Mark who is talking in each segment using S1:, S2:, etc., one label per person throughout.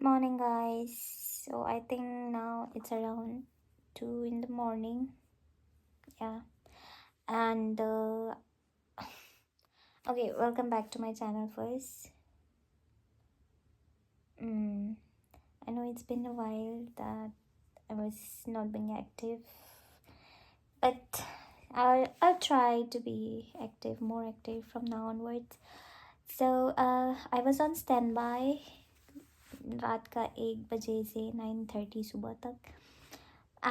S1: Good morning, guys. So I think now it's around 2 in the morning. Yeah. And okay, welcome back to my channel first. Mm, I know it's been a while that I was not being active, but I'll try to be active, more active from now onwards. So I was on standby रात का 1 बजे से 9:30 सुबह तक,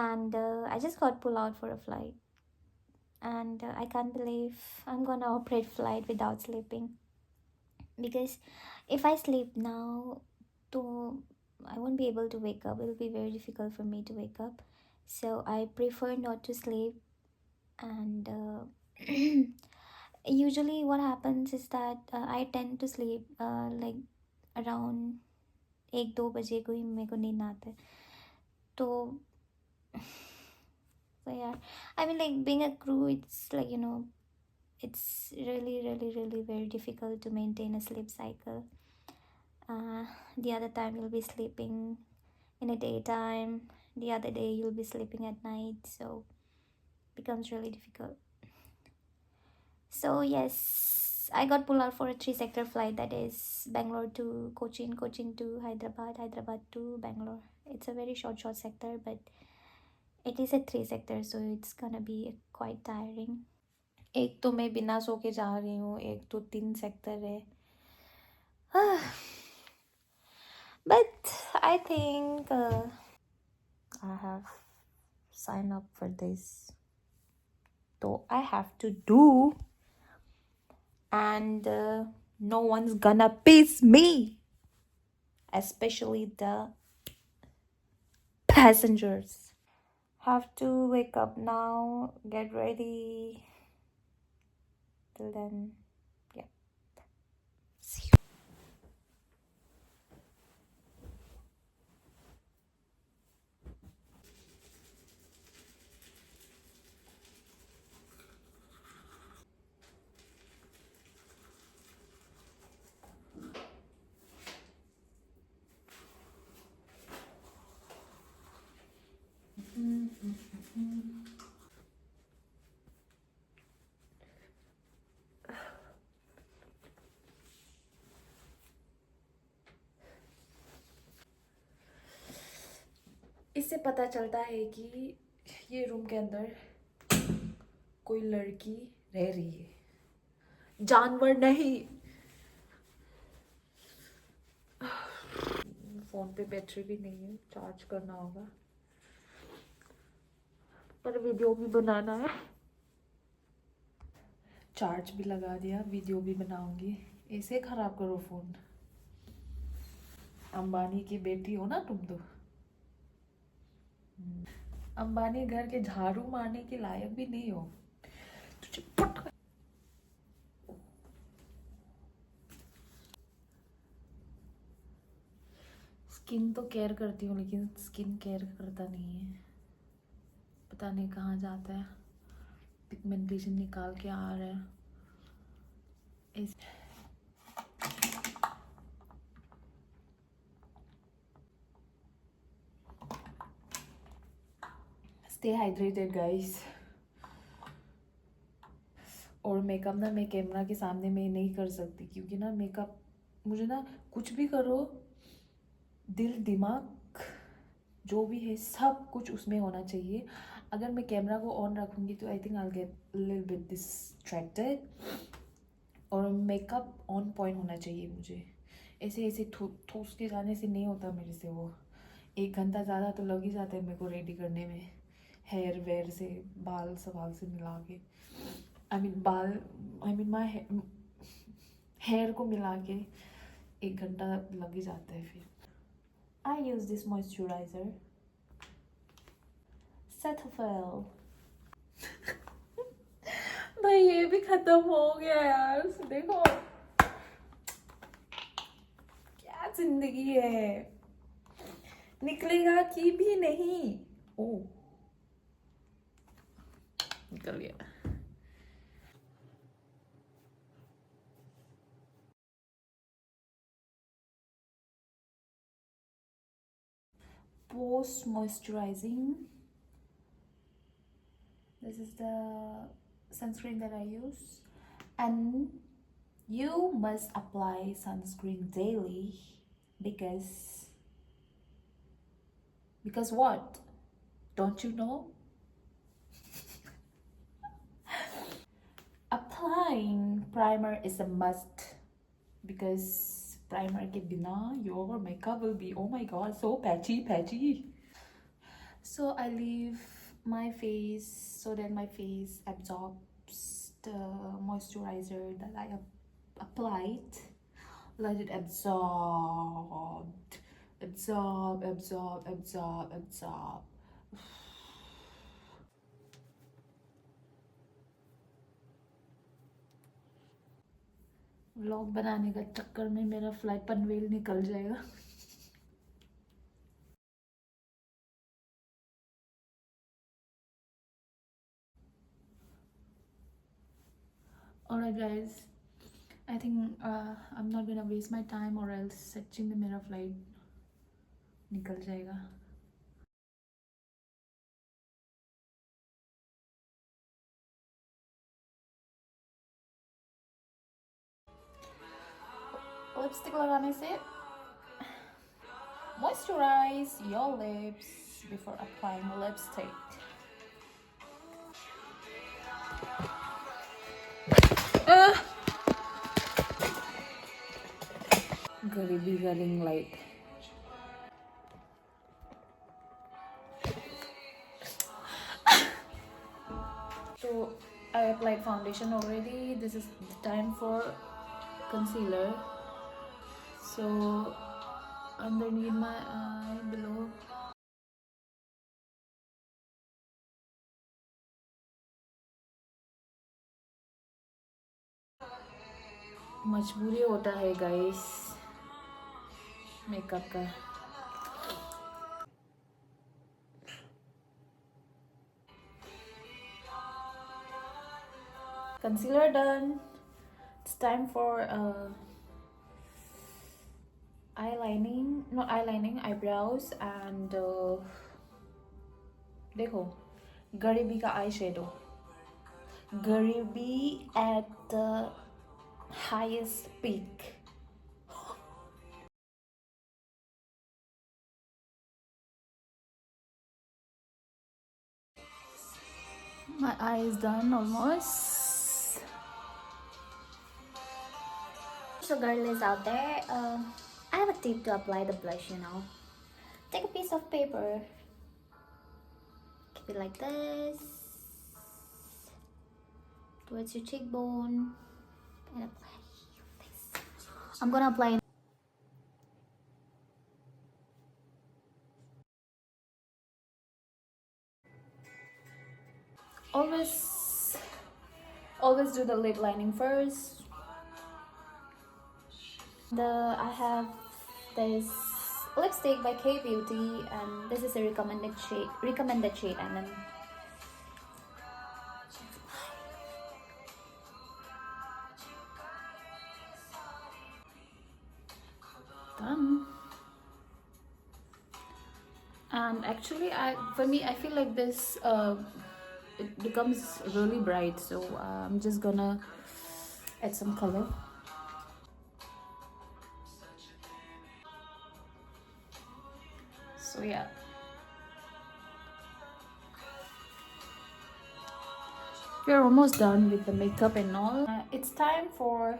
S1: and I just got pulled out for a flight. And I can't believe I'm gonna operate flight without sleeping, because if I sleep now, to I won't be able to wake up. It'll be very difficult for me to wake up. So I prefer not to sleep. And usually, what happens is that I tend to sleep like around 1-2 बजे को ही मेरे को नींद आता है. तो so yeah, I mean, like, being a crew, it's like, it's really, really, really very difficult to maintain a sleep cycle. The other time you'll be sleeping in the daytime, the other day you'll be sleeping at night, so it becomes really difficult. So yes, I got pulled out for a 3 sector flight, that is Bangalore to Cochin, Cochin to Hyderabad, Hyderabad to Bangalore. It's a very short sector, but it is a 3 sector, so it's gonna be quite tiring. एक तो मैं बिना सो के जा रही हूँ, एक तो 3 सेक्टर है. But I think I have signed up for this, so I have to do, and no one's gonna piss me, especially the passengers. Have to wake up now, get ready. Till then, yeah. See you. इससे पता चलता है कि ये room के अंदर कोई लड़की रह रही है, जानवर नहीं. फोन पे बैटरी भी नहीं है, चार्ज करना होगा, पर वीडियो भी बनाना है. चार्ज भी लगा दिया, वीडियो भी बनाऊंगी. ऐसे खराब करो फोन. अंबानी की बेटी हो ना तुम तो. अंबानी घर के झाड़ू मारने के लायक भी नहीं हो. तुझे पट. स्किन तो केयर करती हूँ, लेकिन स्किन केयर करता नहीं है. पता नहीं कहाँ जाता है, पिगमेंटेशन निकाल के आ रहा है. Stay hydrated guys. और मेकअप ना मैं कैमरा के सामने में नहीं कर सकती, क्योंकि ना मेकअप मुझे ना कुछ भी करो, दिल दिमाग जो भी है सब कुछ उसमें होना चाहिए. अगर मैं कैमरा को ऑन रखूँगी तो I think I get little bit distracted. और मेकअप ऑन पॉइंट होना चाहिए मुझे. ऐसे ऐसे ठूस के जाने से नहीं होता मेरे से वो. 1 घंटा ज़्यादा तो लग ही जाता है मेरे को रेडी करने में, हेयर वेयर से बाल सवाल से मिला के. आई मीन बाल, आई मीन माई हेयर को मिला के 1 घंटा लग ही जाता है फिर. आई यूज दिस मॉइस्चराइजर सेटाफिल. भाई ये भी खत्म हो गया यार. देखो क्या जिंदगी है, निकलेगा कि भी नहीं. ओ निकल गया. post moisturizing. This is the sunscreen that I use, and you must apply sunscreen daily because what? Don't you know? Applying primer is a must because primer ke bina your makeup will be, oh my god, so patchy. So I leave my face so that my face absorbs the moisturizer that I applied. Let it absorb. Vlog बनाने का चक्कर में मेरा flight Panvel निकल जाएगा. Alright guys, I think I'm not gonna waste my time or else सच्ची में मेरा फ्लाइट निकल जाएगा. लिपस्टिक लगाने से moisturize your lips before applying lipstick. Garibi ka ring light. So I applied foundation already. This is the time for concealer. So underneath my eye below. मजबूरी होता है गाइस मेकअप का. Concealer done. It's time for eyebrows and देखो गरीबी का eye shadow. गरीबी at the highest peak. My eye is done almost.
S2: So girlies out there, I have a tip to apply the blush, Take a piece of paper, keep it like this, towards your cheekbone, and apply this. I'm gonna apply
S1: Always do the lip lining first.
S2: I have this lipstick by K Beauty, and this is a recommended shade, and then
S1: done. And actually, I feel like this it becomes really bright, so I'm just gonna add some color. So yeah, we're almost done with the makeup and all. It's time for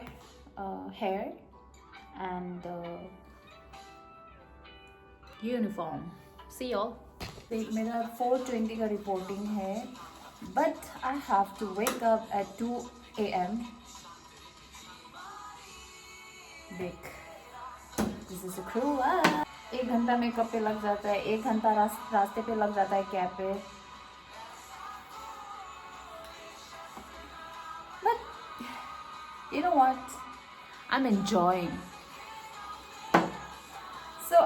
S1: hair and uniform. See y'all. मेरा 4:20 का reporting है, but I have to wake up at 2 a.m. देख, this is a cruel life. 1 घंटा makeup पे लग जाता है, 1 घंटा रास्ते पे लग जाता है कैब पे. But you know what? I'm enjoying. So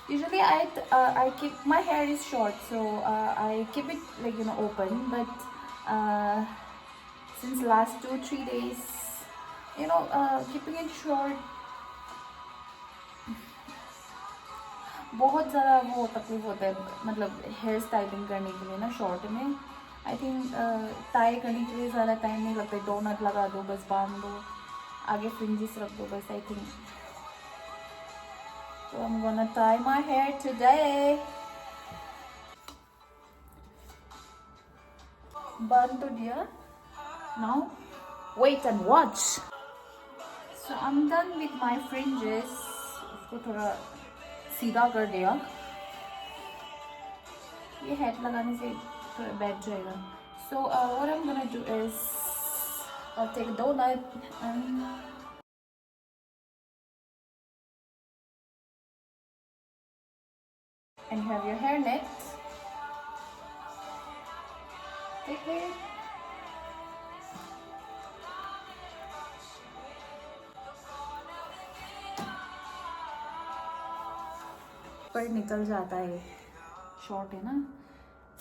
S1: usually I keep my hair is short, so I keep it like open. But since last 2-3 days, keeping it short बहुत ज़्यादा वो तकलीफ होता है, मतलब हेयर स्टाइलिंग करने के लिए ना शॉर्ट में। आई थिंक टाई करने के लिए ज़्यादा टाइम नहीं लगता, डोनट लगा दो बस, बांध दो, आगे फ्रिंजेस रख दो बस, I think. So I'm gonna tie my hair today. बांध तो दिया, now wait and watch. So I'm done with my fringes. उसको थोड़ा सीधा कर दिया, ये हेड लगाने से थोड़ा बैठ जाएगा. So what I'm gonna do is I'll take a donut and you have your hairnet. Take it. पर निकल जाता है, शॉर्ट है ना.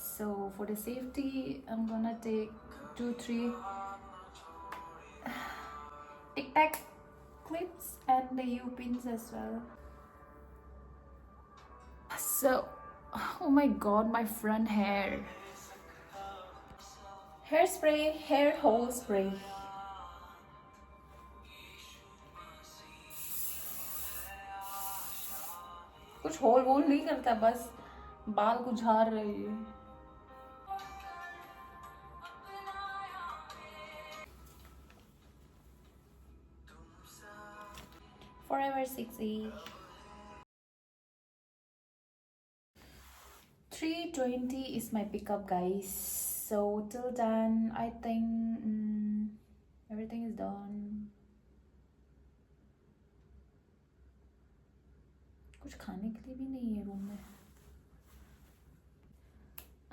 S1: So for the safety I'm gonna take 2-3 tic tac clips and the U-pins as well. So oh my god, my front hair. Hairspray, hair hole spray. कुछ whole वोल नहीं करता, बस बाल को झाड़ रही है. Forever 60. 3:20 is my pickup, guys. So till then I think everything is done. कुछ खाने के लिए भी नहीं है रूम में.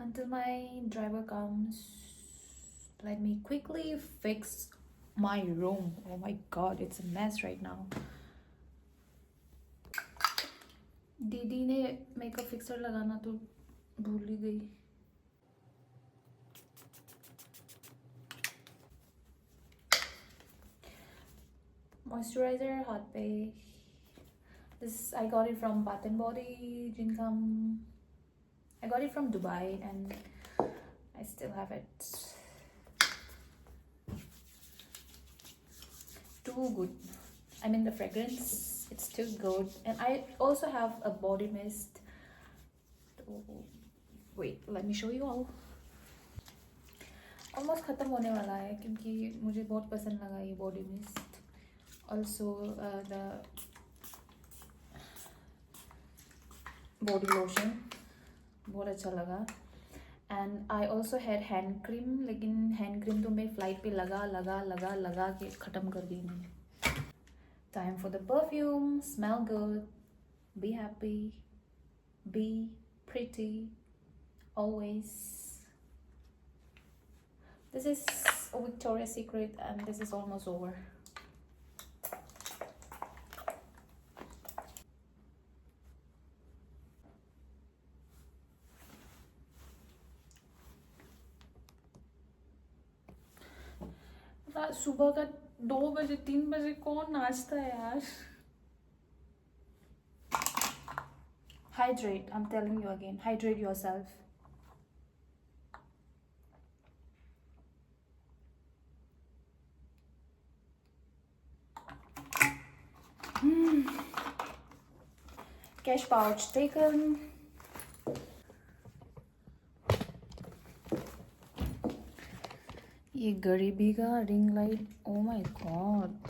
S1: Until my driver comes, let me quickly fix my room. Oh my god, it's a mess right now. दीदी ने मेकअप फिक्सर लगाना तो भूल ही गई. Moisturizer, hot bake. This I got it from Bath and Body, Jincam. I got it from Dubai and I still have it. Too good. I mean the fragrance, it's too good. And I also have a body mist. Wait, let me show you all. Almost खत्म होने वाला है क्योंकि मुझे बहुत पसंद लगा ये body mist. Also the body lotion बहुत अच्छा लगा. And I also had hand cream, लेकिन hand cream तो मैं फ्लाइट पे लगा के ख़त्म कर दी मैंने. Time for the perfume. Smell good, be happy, be pretty always. This is a Victoria's Secret and this is almost over. सुबह का 2 बजे 3 बजे कौन नाचता है यार. Hydrate, I'm telling you again, hydrate yourself. Cash pouch taken. ये गरीबी का ring light, oh my God.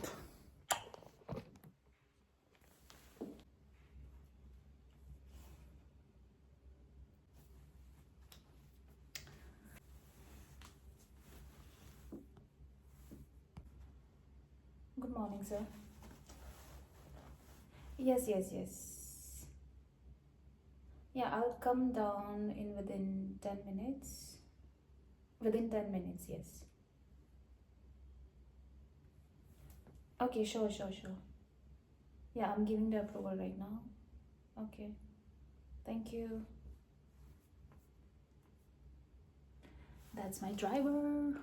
S1: Good morning, sir. Yes. Yeah, I'll come down in within 10 minutes. Within 10 minutes, yes. Okay, sure. Yeah, I'm giving the approval right now. Okay. Thank you. That's my driver.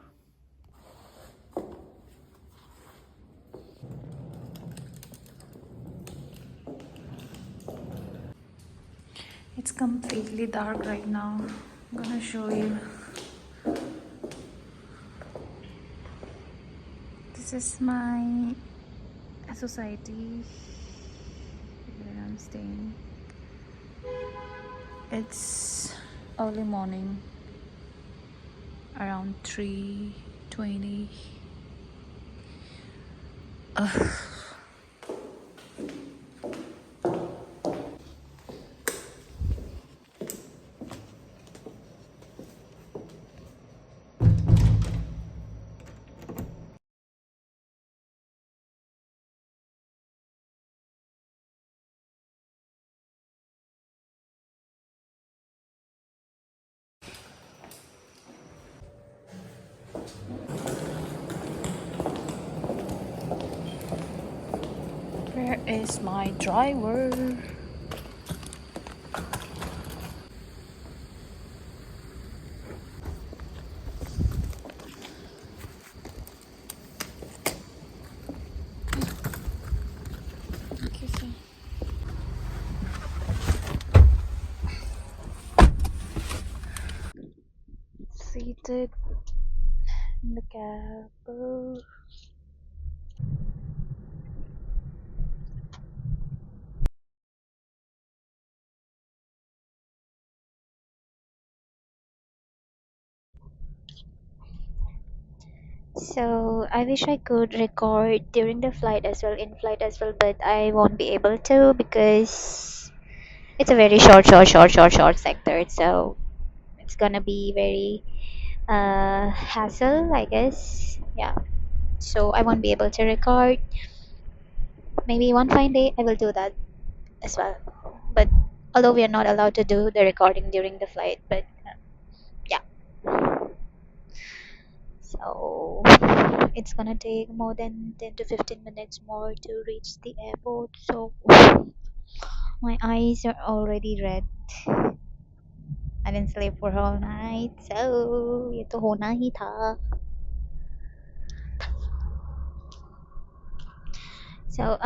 S1: It's completely dark right now. I'm gonna show you. This is my society where I'm staying. It's early morning, around 3:20. Where is my driver? Seated in the cab.
S2: So I wish I could record during the flight as well, in flight as well, but I won't be able to because it's a very short sector. So it's gonna be very hassle, I guess. Yeah. So I won't be able to record. Maybe one fine day I will do that as well. But although we are not allowed to do the recording during the flight, but yeah. So it's gonna take more than 10 to 15 minutes more to reach the airport. So my eyes are already red. I didn't sleep for whole night. So ये तो होना ही था. So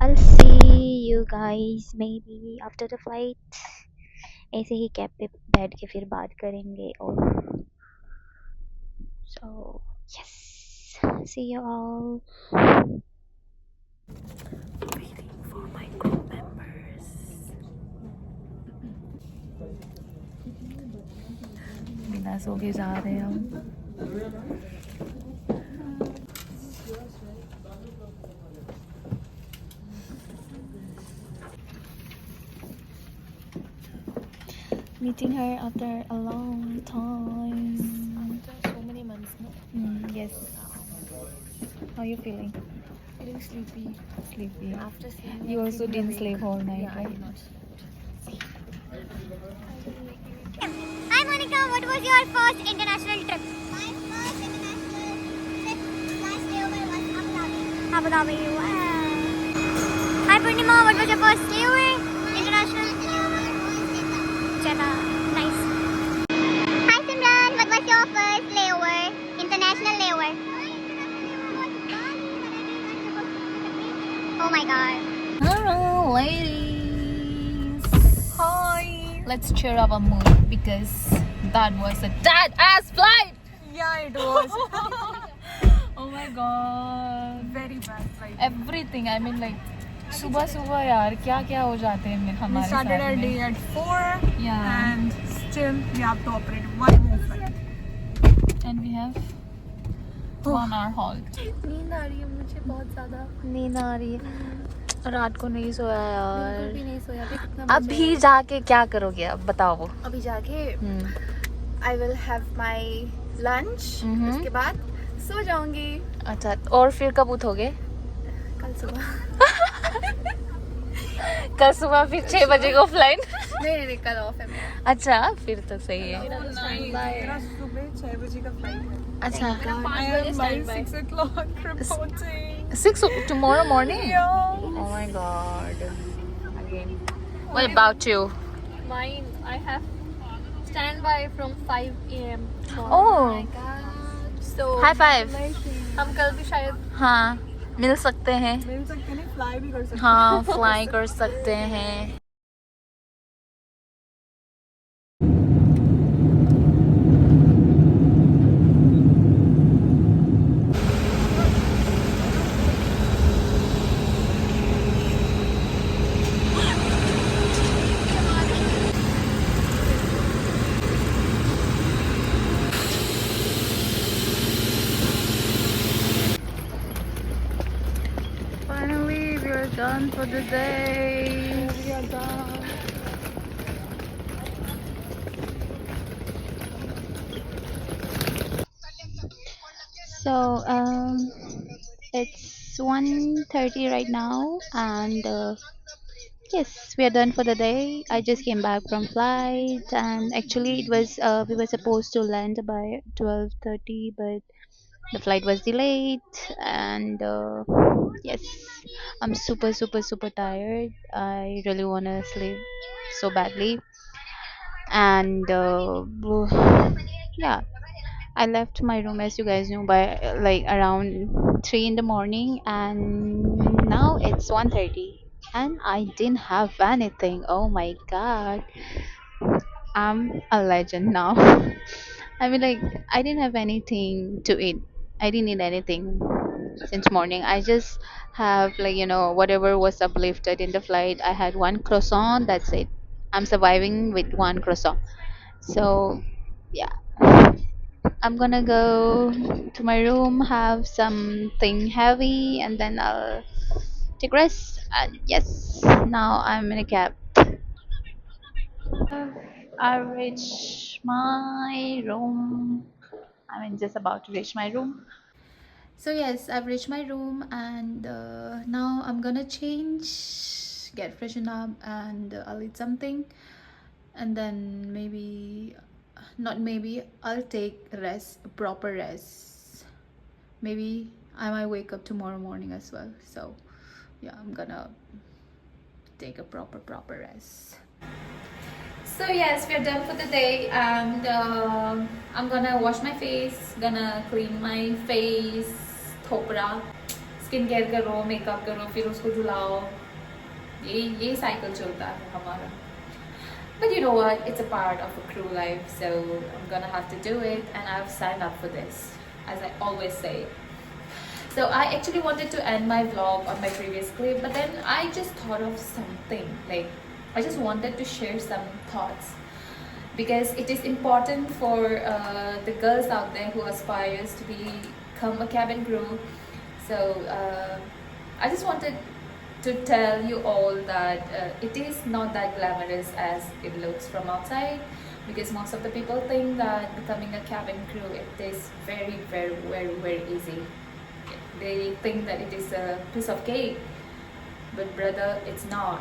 S2: I'll see you guys maybe after the flight. ऐसे ही cab पे बैठ के फिर बात करेंगे और so yes, see you all.
S1: Waiting for my crew members. बिना सो के जा रहे हैं हम. Meeting her after a long time.
S3: After so many months, no?
S1: Yes. How are you feeling?
S3: Feeling sleepy.
S1: Sleepy.
S3: After sleeping,
S1: You also didn't sleep all night,
S3: yeah, I
S1: right?
S3: did not sleep.
S2: Hi Monica, what was your first international trip? My first international trip slash layover was Abu Dhabi. Abu Dhabi, wow. Hi Purnima, what was your first layover? International layover was Jeddah. Nice. Hi Simran, what was your first layover? International layover. My international layover was Bali when I did my trip. Oh my god.
S1: Hello, ladies. Hi. Let's cheer up our mood because that was a dead ass flight.
S3: Yeah, it was.
S1: Oh my god.
S3: Very bad flight.
S1: Everything. I mean, like, सुबह सुबह यार क्या क्या हो जाते हैं
S3: We
S1: हमारे
S3: started
S1: साथ
S3: our
S1: में.
S3: day at 4
S1: Yeah.
S3: and still we have to operate one more flight.
S1: And we have 1 hour halt.
S3: नींद आ रही है मुझे बहुत ज़्यादा.
S1: नींद आ रही है. रात को नहीं सोया
S3: बिल्कुल भी
S1: यार.
S3: नहीं सोया. अभी कितना
S1: अभी जाके क्या करोगे अब बताओ वो.
S3: अभी जाके I will have my lunch.
S1: Mhm.
S3: उसके बाद सो जाऊंगी.
S1: अच्छा और फिर कब उठोगे.
S3: कल सुबह.
S1: कल सुबह फिर 6 बजे को फ्लाइट.
S3: नहीं कल ऑफ है मेरा.
S1: अच्छा फिर तो सही है.
S3: मेरा सुबह 6 बजे का फ्लाइट है.
S1: अच्छा
S3: I am by 6 o'clock reporting.
S1: 6 tomorrow morning.
S3: Yeah.
S1: Oh my god. Again. What about you?
S4: Mine, I have standby from 5 a.m.
S1: Oh.
S4: So
S1: High five.
S4: हम कल भी शायद
S1: हाँ मिल सकते हैं.
S3: मिल सकते नहीं फ्लाई भी कर सकते
S1: हाँ फ्लाई कर सकते हैं.
S3: for the day.
S1: We are done.
S3: So it's 1:30 right now, and yes, we are done for the day. I just came back from flight, and actually it was we were supposed to land by 12:30, but the flight was delayed, and yes, I'm super tired. I really wanna sleep so badly, and yeah, I left my room, as you guys knew, by like around 3 in the morning, and now it's 1:30, and I didn't have anything. Oh my god, I'm a legend now. I mean, like, I didn't have anything to eat. I didn't eat anything since morning. I just have, like, whatever was uplifted in the flight. I had one croissant. That's it. I'm surviving with one croissant. So, yeah. I'm gonna go to my room, have something heavy, and then I'll take rest. And yes, now I'm in a cab. I reached my room. I mean, just about to reach my room. So yes, I've reached my room, and now I'm gonna change, get freshen up, and I'll eat something, and then I'll take rest, proper rest. Maybe I might wake up tomorrow morning as well. So yeah, I'm gonna take a proper rest. So yes, we're done for the day, and I'm gonna wash my face, gonna clean my face, थोपड़ा, skin care करो, makeup करो, फिर उसको धुलाओ. ये cycle चलता है हमारा. But you know what? It's a part of a crew life, so I'm gonna have to do it, and I've signed up for this, as I always say. So I actually wanted to end my vlog on my previous clip, but then I just thought of something. Like, I just wanted to share some thoughts, because it is important for the girls out there who aspires to become a cabin crew. So I just wanted to tell you all that it is not that glamorous as it looks from outside, because most of the people think that becoming a cabin crew, it is very easy. They think that it is a piece of cake, but brother, it's not.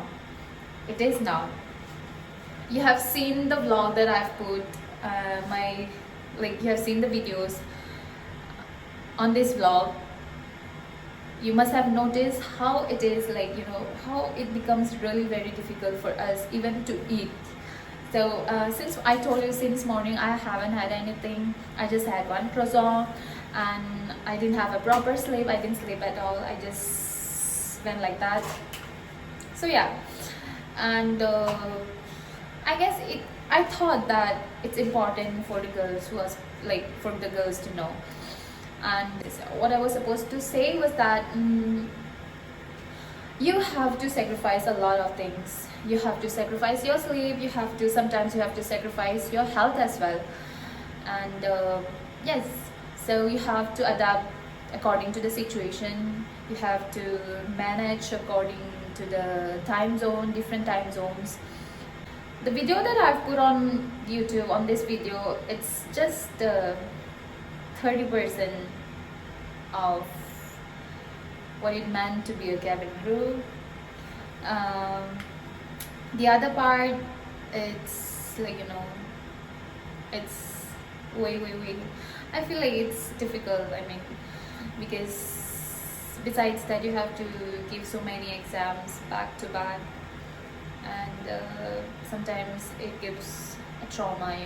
S3: It is not. You have seen the vlog that I've put, you have seen the videos on this vlog. You must have noticed how it is, how it becomes really very difficult for us even to eat. So since I told you since morning I haven't had anything, I just had one croissant, and I didn't have a proper sleep. I didn't sleep at all. I just went like that. So yeah, and I guess I thought that it's important for the girls for the girls to know. And what I was supposed to say was that you have to sacrifice a lot of things. You have to sacrifice your sleep. Sometimes you have to sacrifice your health as well. And yes, so you have to adapt according to the situation. You have to manage according to the time zone, different time zones. The video that I've put on YouTube, on this video, it's just 30% of what it meant to be a cabin crew. The other part, it's it's way. I feel like it's difficult. I mean, because besides that, you have to give so many exams back to back, and sometimes it gives a trauma,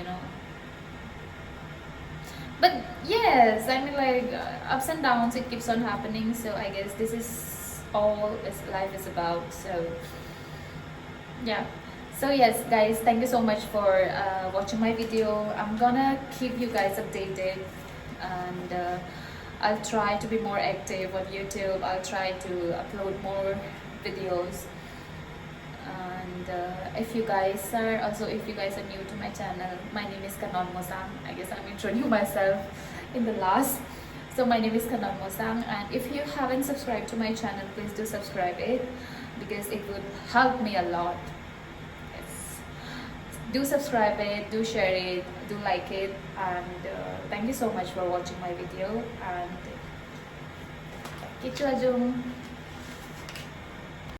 S3: But yes, I mean, ups and downs, it keeps on happening. So I guess this is all life is about. So yeah. So yes, guys, thank you so much for watching my video. I'm gonna keep you guys updated, and I'll try to be more active on YouTube. I'll try to upload more videos. And if you guys are new to my channel, my name is Kanon Mosang. I guess I'm introducing myself in the last. So my name is Kanon Mosang, and if you haven't subscribed to my channel, please do subscribe it. because it would help me a lot. Yes. Do subscribe it, do share it, do like it, and thank you so much for watching my video, and Kichwa Jung.